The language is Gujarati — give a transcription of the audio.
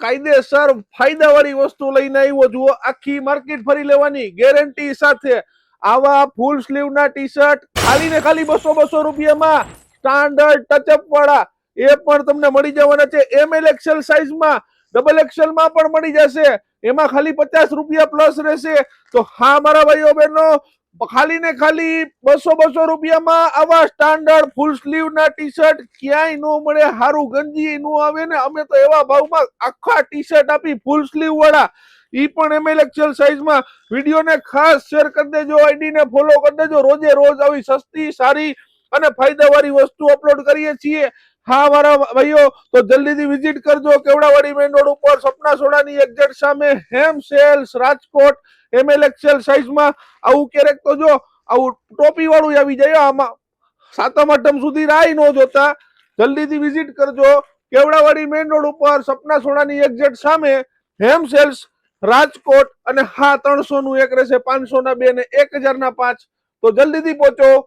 કાયદેસર ફાયદાવાળી વસ્તુ લઈને આવ્યો. જુઓ, આખી માર્કેટ ફરી લેવાની ગેરંટી સાથે. આવા ફૂલ સ્લીવ ના ટી શર્ટ ખાલી ને ખાલી 200 રૂપિયામાં સ્ટાન્ડર્ડ ટચઅપ વાળા એ પણ તમને મળી જવાના છે. ML XL સાઈઝમાં, ડબલ XL માં પણ મળી જશે. એમાં ખાલી 50 રૂપિયા પ્લસ રહેશે. તો હા મારા ભાઈઓ બહેનો, ખાલી ને ખાલી 200 રૂપિયામાં આવા સ્ટાન્ડર્ડ ફૂલ સ્લીવ ના ટી શર્ટ ક્યાંય ન મળે. હારું ગંજી નો આવે ને, અમે તો એવા ભાવમાં આખા ટી શર્ટ આપી ફૂલ સ્લીવ વાળા, ઈ પણ ML XL સાઈઝમાં. વિડીયોને ખાસ શેર કરી દેજો, આઈડી ને ફોલો કરી દેજો. રોજે રોજ આવી સસ્તી, સારી અને ફાયદાવાળી વસ્તુ અપલોડ કરીએ છીએ. હા મારા ભાઈઓ, તો જલ્દીથી વિઝિટ કરજો. કેવડાવાડી મેઇન રોડ ઉપર સપના સોડાની એક્ઝેક્ટ સામે હેમ સેલ્સ રાજકોટ, ML XL સાઈઝમાં. આવું ક્યારેક તો જો આવું ટોપી વાળું આવી જાય. આમાં 7મ 8મ સુધી રાહ ન જોતા, જલ્દીથી વિઝિટ કરજો. કેવડાવાડી મેઇન રોડ ઉપર સપના સોડાની એક્ઝેક્ટ સામે હેમ સેલ્સ રાજકોટ. અને હા, 300 નું એક રહેશે, 500 ના 2 ને 1000 ના 5. તો જલ્દીથી પહોંચો.